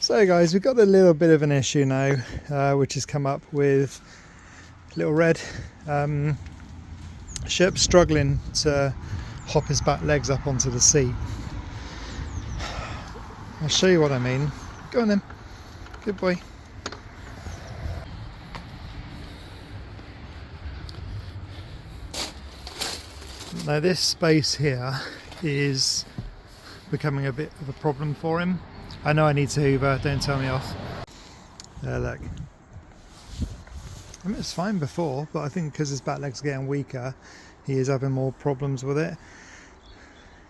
So guys, we've got a little bit of an issue now, which has come up with little Red. Sherp's struggling to hop his back legs up onto the seat. I'll show you what I mean. Go on then, good boy. Now this space here is becoming a bit of a problem for him. I know I need to hoover, don't tell me off. There, look. I mean, it was fine before, but I think because his back leg's getting weaker, he is having more problems with it.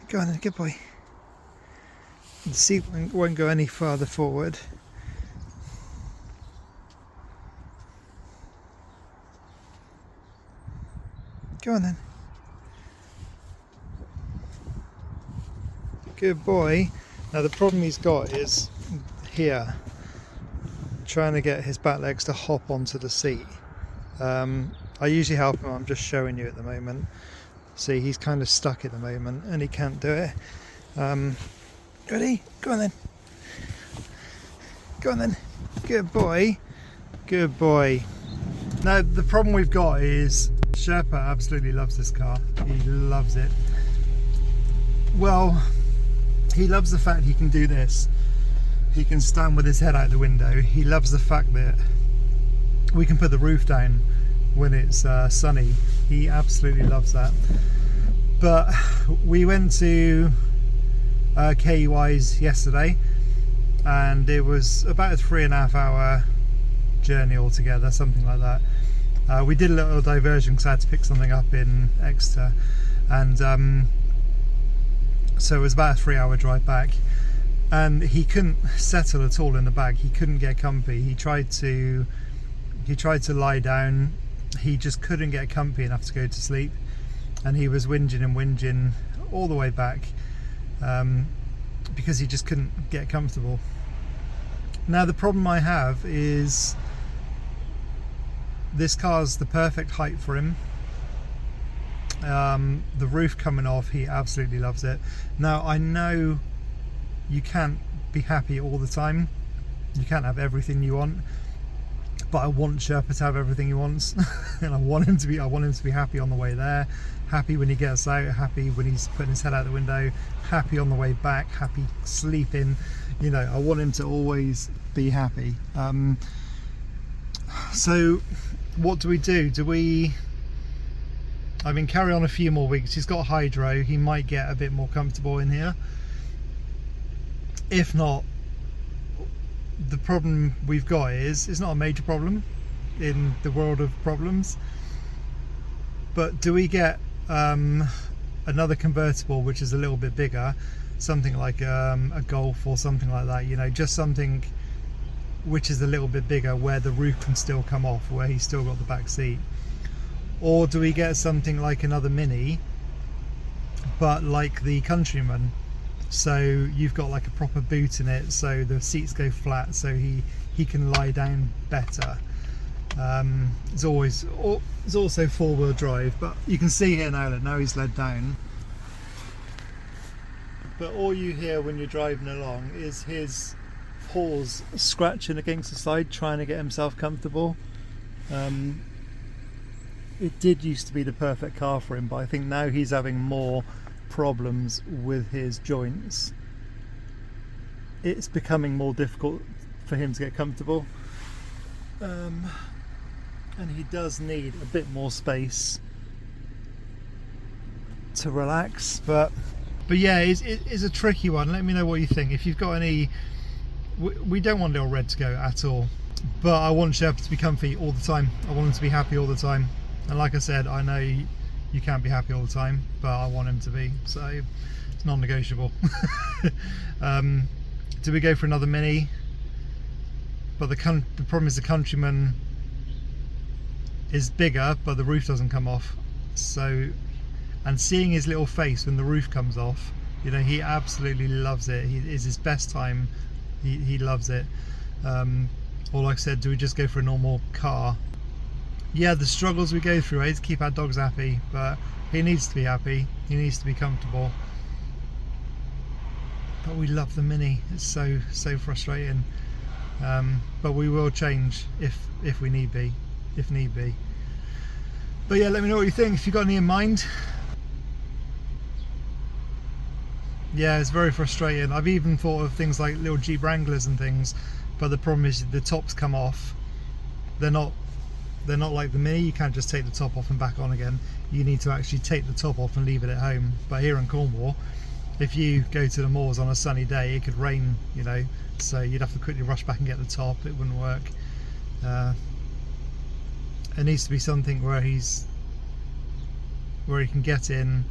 Go on then, good boy. The seat won't go any farther forward. Go on then. Good boy. Now the problem he's got is here, trying to get his back legs to hop onto the seat. I usually help him, I'm just showing you at the moment. See, he's kind of stuck at the moment and he can't do it. Ready? Go on then. Go on then. Good boy. Good boy. Now the problem we've got is Sherpa absolutely loves this car. He loves it. Well, he loves the fact he can do this. He can stand with his head out the window. He loves the fact that we can put the roof down when it's sunny. He absolutely loves that. But we went to KUI's yesterday and it was about a 3.5 hour journey altogether, something like that. We did a little diversion because I had to pick something up in Exeter, and so it was about a 3-hour drive back, and he couldn't settle at all in the back. He couldn't get comfy. He tried to lie down. He just couldn't get comfy enough to go to sleep, and he was whinging and whinging all the way back because he just couldn't get comfortable. Now the problem I have is this car's the perfect height for him. The roof coming off, he absolutely loves it. Now I know you can't be happy all the time, you can't have everything you want, but I want Sherpa to have everything he wants. And I want him to be happy on the way there, happy when he gets out, happy when he's putting his head out the window, happy on the way back, happy sleeping. You know, I want him to always be happy. So what do? I mean, carry on a few more weeks. He's got hydro, he might get a bit more comfortable in here. If not, the problem we've got is, it's not a major problem in the world of problems, but do we get another convertible which is a little bit bigger, something like a Golf or something like that, you know, just something which is a little bit bigger where the roof can still come off, where he's still got the back seat? Or do we get something like another Mini, but like the Countryman, so you've got like a proper boot in it, so the seats go flat, so he can lie down better. It's also 4-wheel drive, but you can see here now that now he's led down, but all you hear when you're driving along is his paws scratching against the side, trying to get himself comfortable. It did used to be the perfect car for him, but I think now he's having more problems with his joints. It's becoming more difficult for him to get comfortable, and he does need a bit more space to relax. But yeah, it's a tricky one. Let me know what you think. If you've got any, we don't want little Red to go at all, but I want Sherpa to be comfy all the time. I want him to be happy all the time. And like I said, I know you can't be happy all the time, but I want him to be, so it's non-negotiable. Do we go for another Mini? But the problem is the Countryman is bigger, but the roof doesn't come off. So, and seeing his little face when the roof comes off, you know, he absolutely loves it. It is his best time. He loves it. Or like I said, do we just go for a normal car? Yeah, the struggles we go through, to keep our dogs happy, but he needs to be happy, he needs to be comfortable. But we love the Mini, it's so frustrating. but we will change if we need be, if need be. But yeah, let me know what you think, if you've got any in mind. Yeah, it's very frustrating. I've even thought of things like little Jeep Wranglers and things, but the problem is the tops come off. They're not like the Mini. You can't just take the top off and back on again. You need to actually take the top off and leave it at home. But here in Cornwall, if you go to the moors on a sunny day, it could rain, you know, so you'd have to quickly rush back and get the top. It wouldn't work. It needs to be something where he can get in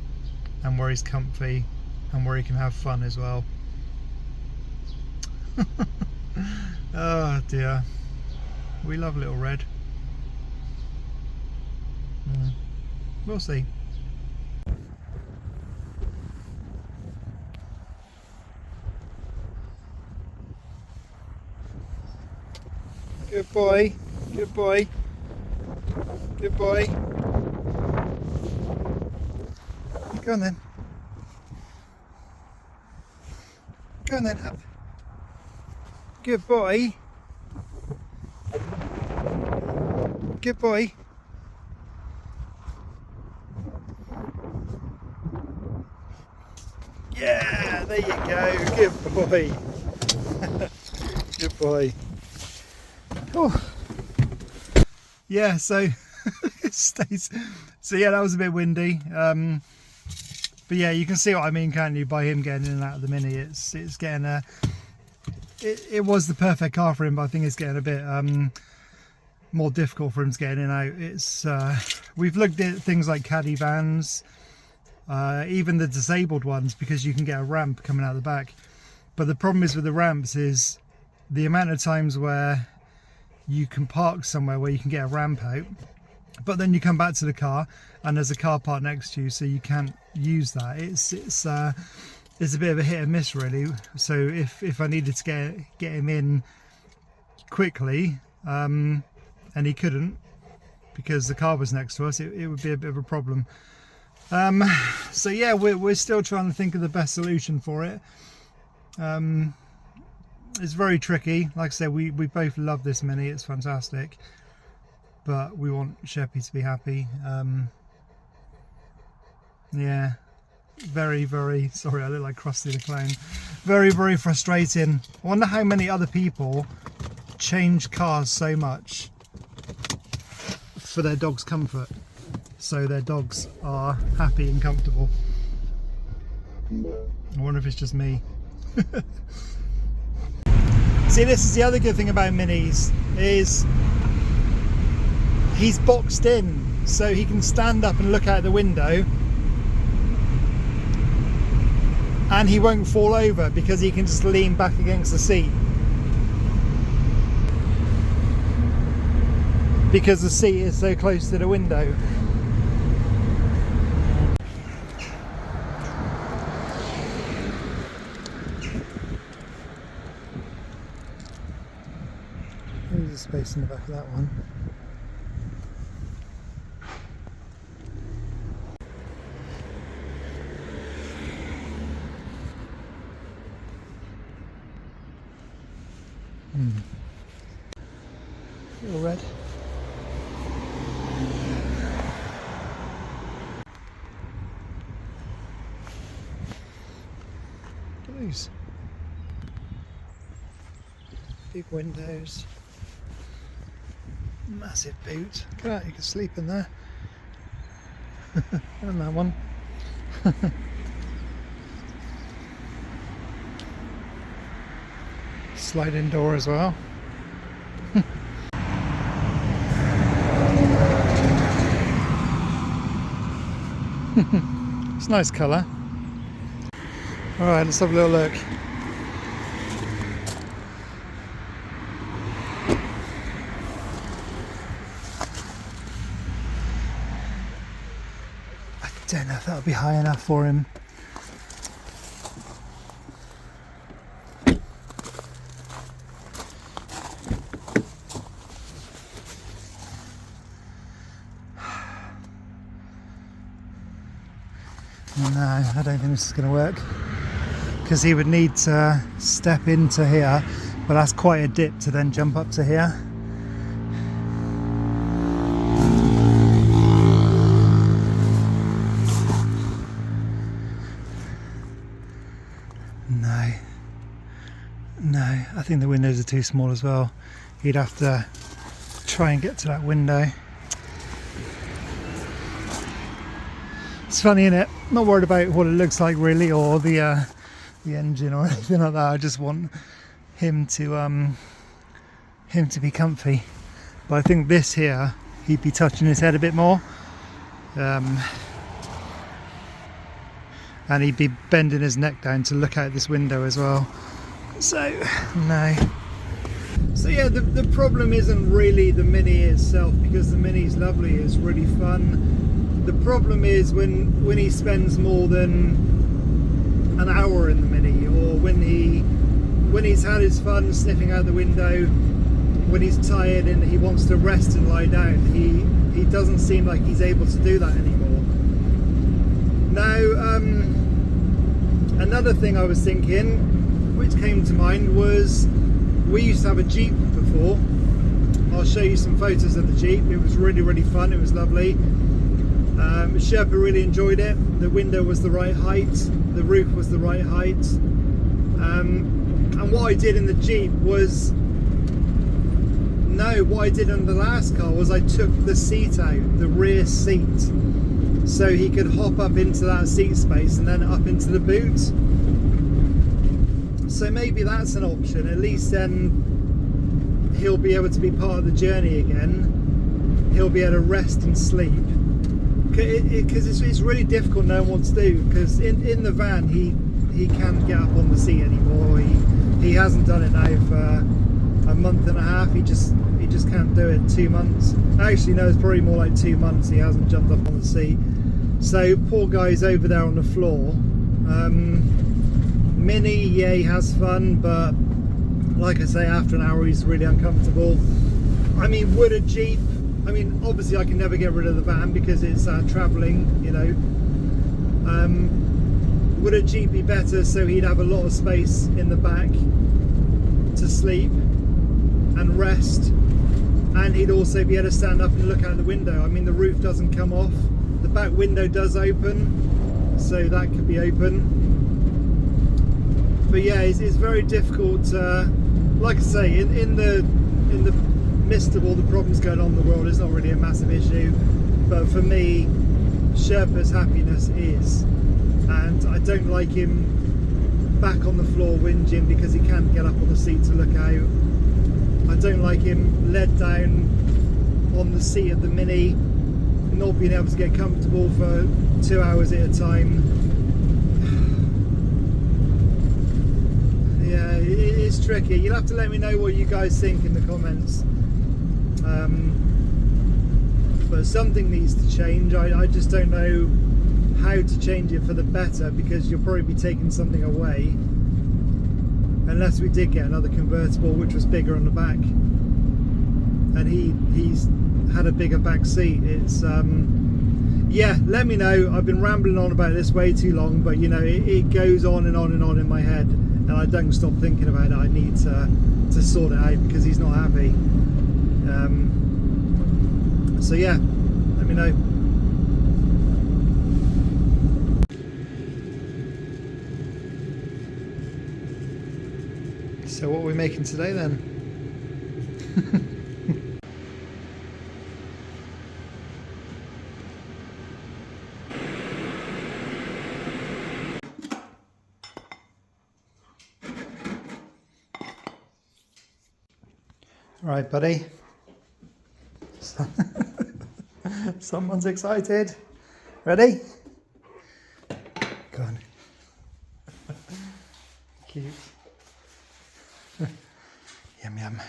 and where he's comfy and where he can have fun as well. Oh dear, we love Little Red. We'll see. Good boy, good boy, good boy. Go on then. Go on then, up. Good boy. Good boy. Yeah, there you go. Good boy. Good boy. Oh. Yeah, so it stays. So yeah, that was a bit windy. But yeah, you can see what I mean, can't you? By him getting in and out of the Mini, it's getting a. It was the perfect car for him, but I think it's getting a bit more difficult for him to get in and out. It's we've looked at things like caddy vans, even the disabled ones, because you can get a ramp coming out the back. But the problem is with the ramps is the amount of times where you can park somewhere where you can get a ramp out, but then you come back to the car and there's a car park next to you, so you can't use that. It's a bit of a hit and miss really. So if I needed to get him in quickly, and he couldn't because the car was next to us, it would be a bit of a problem. So yeah, we're still trying to think of the best solution for it. It's very tricky. Like I said, we both love this Mini, it's fantastic, but we want Sherpy to be happy. Yeah, very sorry, I look like Krusty the Clown. Very frustrating. I wonder how many other people change cars so much for their dog's comfort, so their dogs are happy and comfortable. I wonder if it's just me. See, this is the other good thing about Minis, is he's boxed in, so he can stand up and look out the window and he won't fall over because he can just lean back against the seat, because the seat is so close to the window. There's a space in the back of that one. Little Red. Look at these big windows, massive boot. Look at that, you can sleep in there. And that one. Sliding door as well. It's a nice colour. Alright, let's have a little look. I don't know if that'll be high enough for him. No, I don't think this is going to work, because he would need to step into here but that's quite a dip to then jump up to here. No, I think the windows are too small as well. You'd have to try and get to that window. It's funny, isn't it? Not worried about what it looks like really, or the engine or anything like that. I just want him to be comfy. But I think this here, he'd be touching his head a bit more, and he'd be bending his neck down to look out this window as well. So no. So yeah, the problem isn't really the Mini itself, because the Mini's lovely, it's really fun. The problem is when he spends more than an hour in the Mini, or when he's had his fun sniffing out the window, when he's tired and he wants to rest and lie down, he doesn't seem like he's able to do that anymore. Now, another thing I was thinking, which came to mind, was we used to have a Jeep before. I'll show you some photos of the Jeep. It was really, really fun. It was lovely. Sherpa really enjoyed it. The window was the right height. The roof was the right height. And what I did in the Jeep was, what I did in the last car was I took the seat out, the rear seat, so he could hop up into that seat space and then up into the boot. So maybe that's an option. At least then he'll be able to be part of the journey again. He'll be able to rest and sleep. Because it's really difficult knowing what to do. Because in the van he can't get up on the seat anymore. He hasn't done it now for a month and a half. He just can't do it. 2 months. Actually, no, it's probably more like 2 months. He hasn't jumped up on the seat. So poor guy's over there on the floor. Mini, yeah, he has fun, but like I say, after an hour he's really uncomfortable. I mean, would a Jeep, I mean, obviously I can never get rid of the van because it's travelling, you know. Would a Jeep be better so he'd have a lot of space in the back to sleep and rest, and he'd also be able to stand up and look out the window? I mean, the roof doesn't come off, the back window does open, so that could be open. But yeah, it's very difficult. Like I say, in the midst of all the problems going on in the world, it's not really a massive issue. But for me, Sherpa's happiness is, and I don't like him back on the floor whinging because he can't get up on the seat to look out. I don't like him led down on the seat of the Mini, not being able to get comfortable for 2 hours at a time. Yeah, it's tricky. You'll have to let me know what you guys think in the comments. But something needs to change. I just don't know how to change it for the better, because you'll probably be taking something away unless we did get another convertible which was bigger on the back, and he's had a bigger back seat. It's yeah, let me know. I've been rambling on about this way too long, but you know, it goes on and on and on in my head, and I don't stop thinking about it. I need to sort it out because he's not happy. So yeah, let me know. So what are we making today then? All right, buddy. Someone's excited. Ready? Go on. Cute. Yum yum.